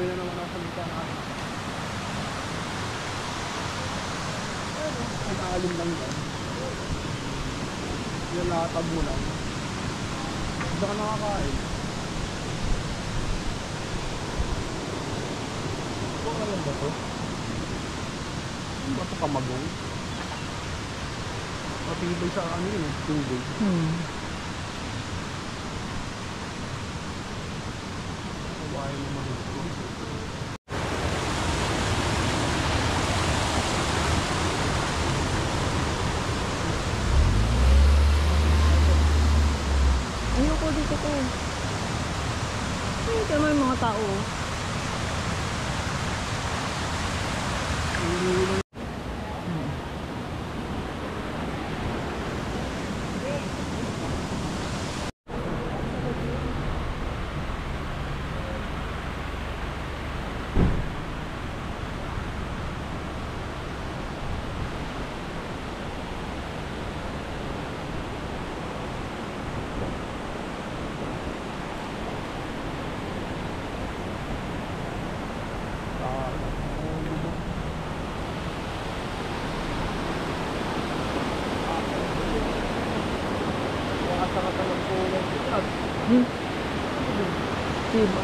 Tuloy na naman ang salita natin. Ano? Ang alim lang yan. Nilatab mo lang. Hindi ka nakakain. Ito ka lang ba ito? Ano ba ito kamagong? Matibay sa ano yun, tubig. Kawain naman ito. Ayoko dito ko. Ay, tama yung mga tao.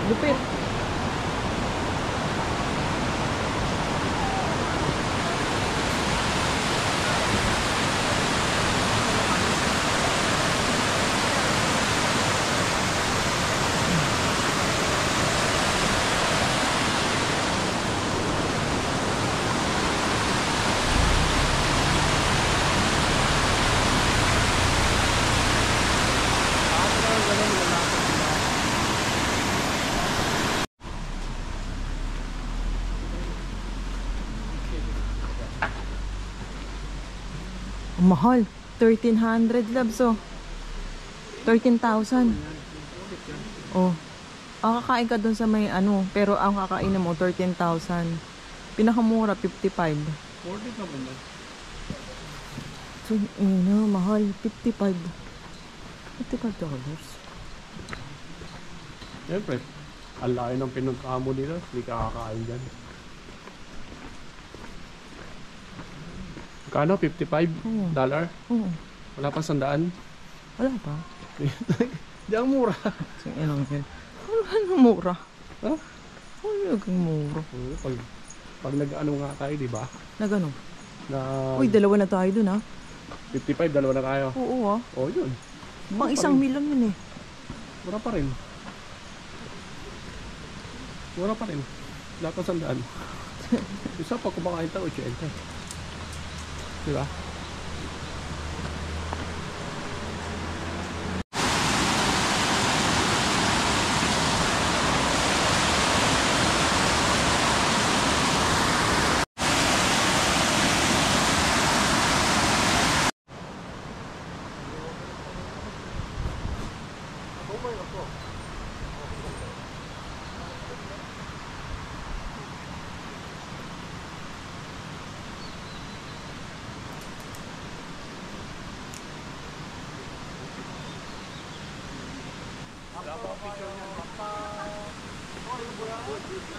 Lupit. Mahal. 1,300 labs, oh. 13,000. Oh. Ang kakain ka dun sa may ano, pero ang kakain mo 13,000. Pinakamura 55. 40 ka ba na? So, mahal 55. $55. Siyempre, ang laki ng pinagkamo dito, hindi ka kakain dyan. Kano? $55? Oo. Wala pa 100? Wala pa. Di ang mura. Sige lang yun. Wala na mura. Ha? Wala kang mura. Pag nag-ano nga tayo, di ba? Nagano? Na Uy, dalawa na tayo dun, ha? 55, dalawa na tayo. Oo, ha? Oh, yun. Pang isang meal lang yun, eh. Mura pa rin. Mura pa rin. Wala pa 100. Isa pa kumakain tayo, 80. Diba?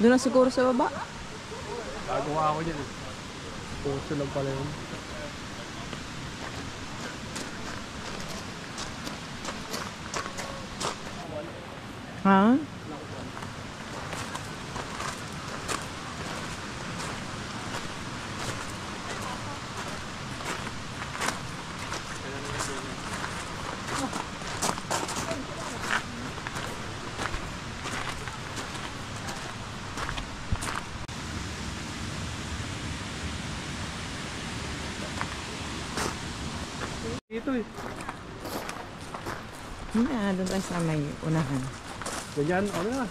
Doon na siguro sa baba. Gagawa ako dyan. Puso lang pala yun. Ha? Ito eh. Doon tayo sa may unahan. Ganyan, ano na.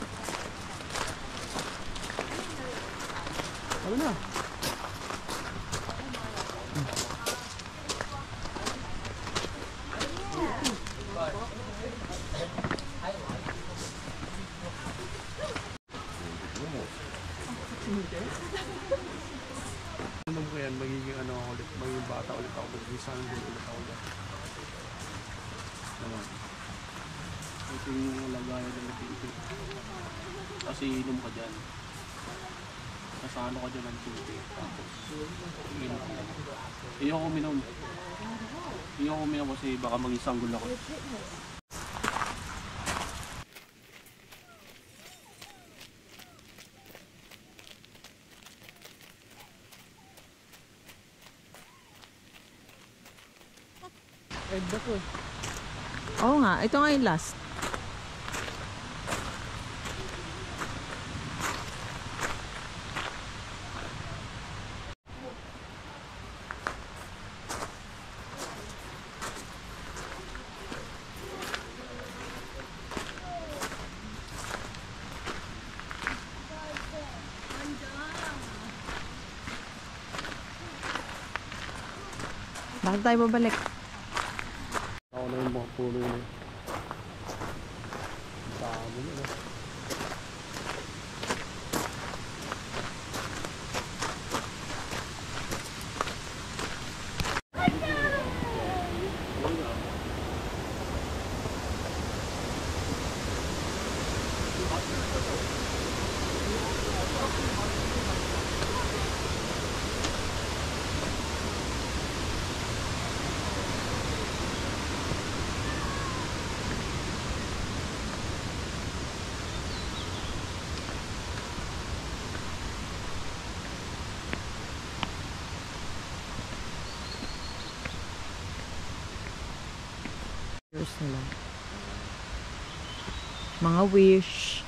Ano na. Ano mo yan, magiging ano ulit, magiging bata ulit ako, magiging sanggol ulit ako ulit. Naman. Ito yung lagayan ng natin. Kasi inom ka dyan. Kasano ka dyan ng tubig. Tapos, iinom ka lang. Iyoko uminom. Iyoko uminom kasi baka mag-isanggol ako. Edda ko eh. Oo nga, ito nga yung last. Bakit tayo babalik? Ako na yung mga puno na yun. Dami na no? Years na lang. Mga wish.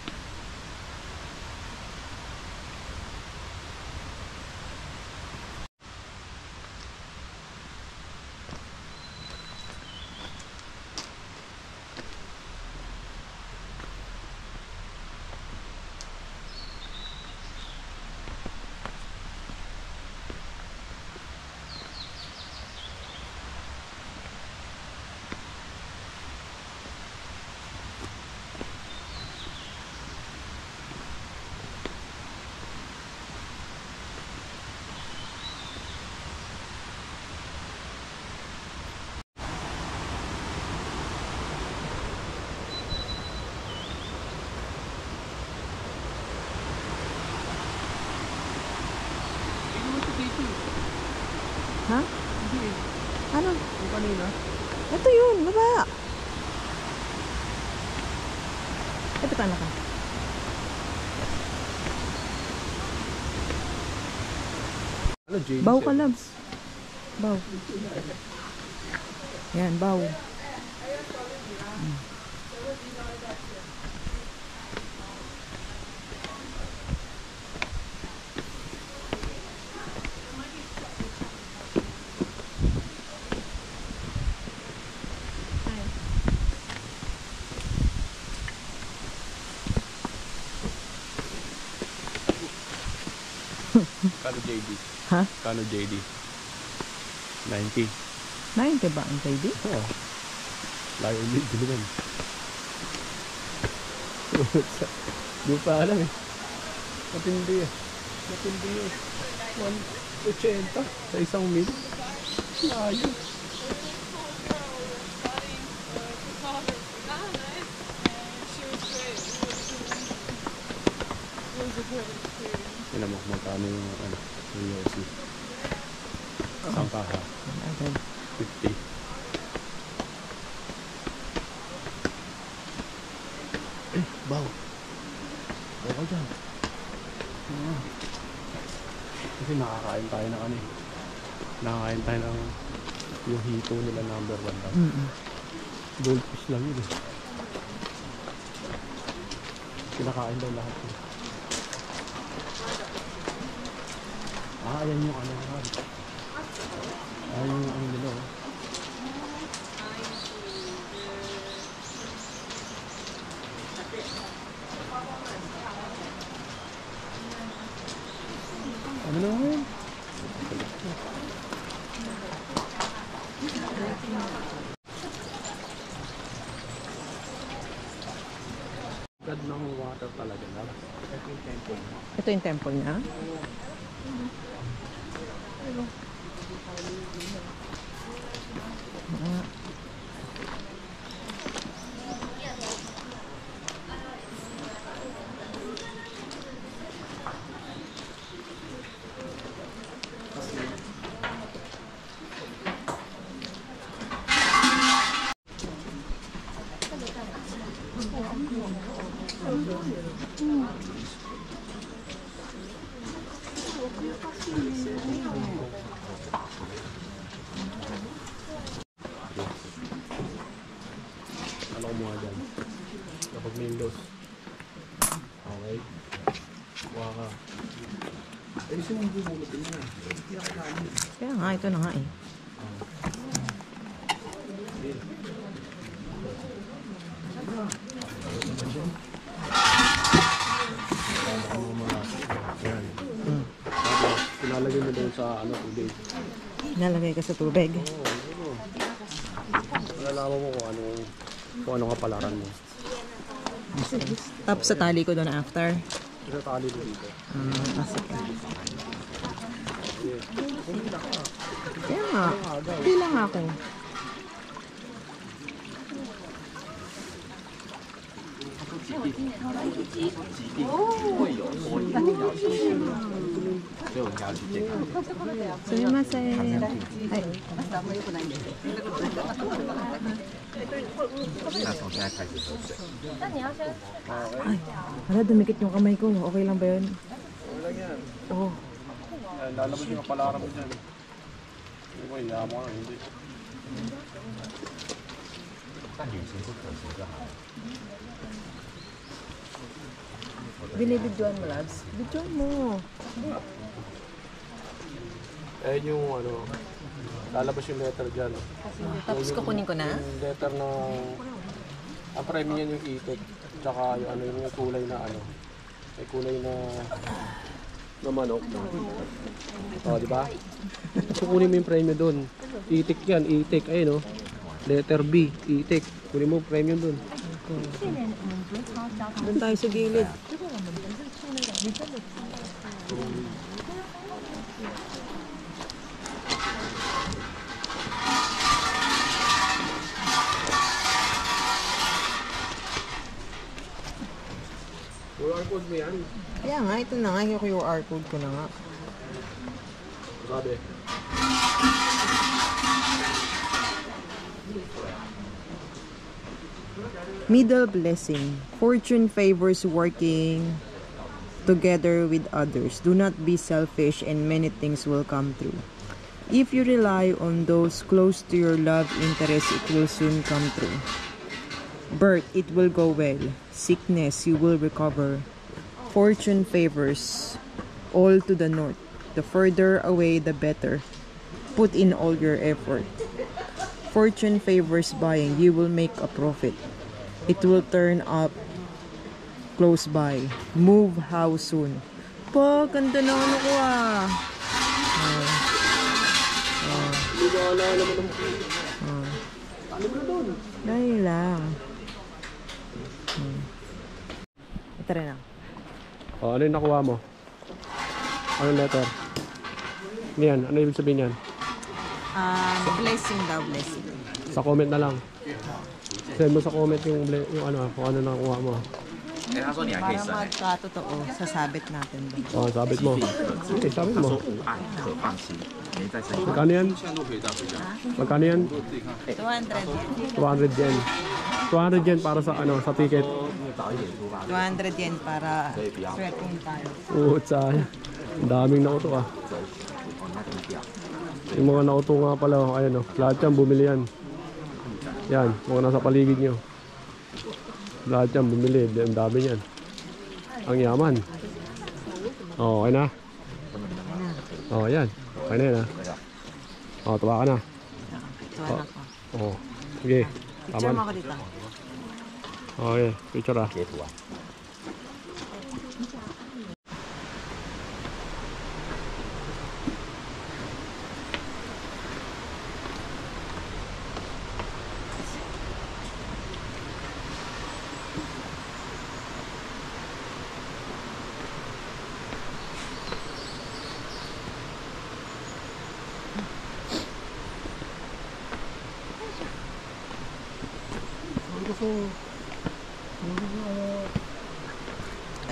Ha? Hindi eh. Ano? Yung kanina. Ito yun, baba. Ito ka na ka. Ano, JD? Baw ka, Labs. Baw. Yan, baw. Kano JD? Ha? Kano JD? 90. 90 ba ang baby? Oo. Layo ulit din naman. Di pa alam eh. Matindi eh. Matindi eh. 180 sa isang mil. Layo. Sila mo magkano yung ano, yung USC. Isang kaha. 50. Baw. Baw ka dyan. Kasi nakakain tayo ng ano eh. Nakakain tayo ng yung hito nila number 1 daw. Goldfish lang yun eh. Kinakain daw lahat eh. Ayan yung ano naman. Ayan yung ano nila oh. Ano na ngayon? God ng water talaga na. Ito yung temple mo. Ito yung temple niya. Ano kumuha dyan? Kapag Windows. Okay. Kuha ka. Eh, gusto mong bumulutin na. Kaya nga, ito na nga eh. Yan. Tapos, pinalagay mo doon sa ano, tubig. Nalagay ka sa tubig. Oo. Malalaman mo kung anong kapalaran mo. Tapos sa tali ko doon after. Isa tali mo dito. Sige. Kaya nga, bilang ako. Sumimasen. Ay. Ay, hala, dumikit yung kamay ko. Okay lang ba yun? Okay lang yan. Oo. Lalabas yung kapalaran mo dyan. Hindi ko, hiya mo ka, hindi. Binibidyoan mo, Labs? Bidyoan mo. Eh yung ano, lalabas yung letter dyan. Tapos kukunin ko na? Yung letter na, ang premyo niyan yung itik. Tsaka yung ano, yung kulay na ano. May kulay na manok. O, di ba? Kukunin mo yung premyo doon. Itik yan, itik. Ayun o. Letter B, itik. Kunin mo premyo doon. Doon tayo sa gilid. QR code mo yan. Kaya nga, ito na nga. Yung QR code ko na nga. Sabi. Middle blessing. Fortune favors working together with others. Do not be selfish and many things will come true. If you rely on those close to your love interest, it will soon come true. Birth, it will go well. Sickness, you will recover. Fortune favors all to the north. The further away, the better. Put in all your effort. Fortune favors buying. You will make a profit. It will turn up close by. Move how soon. Po, ganda na ano ko ah. Hindi ko alam naman ang tali mo na doon. Dahil lang. Ito rin ah. O, ano yung nakuha mo? Anong letter? Ano yan? Ano ibig sabihin yan? Blessing daw, blessing. Sa comment na lang. Send mo sa comment yung ano, kung ano nakuha mo. Para magkatotoo, sasabit natin doon. O, sabit mo. Okay, sabit mo. Magkano yan? Magkano yan? 200. 200 yen. 200 yen para sa ano, sa ticket. 200 yen para swertong tayo. Sayang. Ang daming nauto ah. Yung mga nauto nga pala, ayan o. Lahat yan, bumili yan. Yan, mga nasa paligid nyo. Lahat yan, bumili. Ang dami yan. Ang yaman. Okay na? Ayan. Okay na yan ha. Tawa ka na. Tuwan ako. Sige. Picture mo ako dito. Okay, picture ah.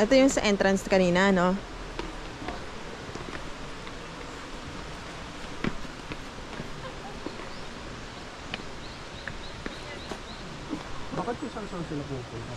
Ito yung sa entrance kanina, no? Bakit kung saan sila pupunta?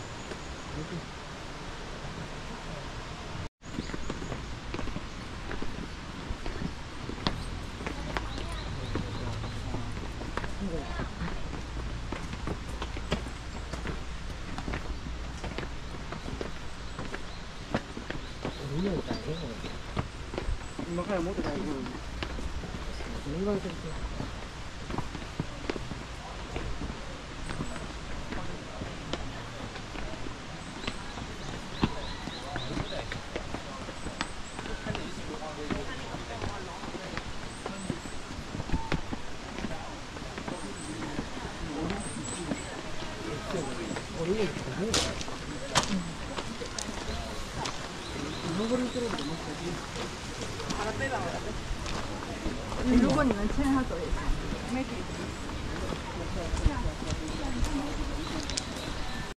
如果你们牵他走也行。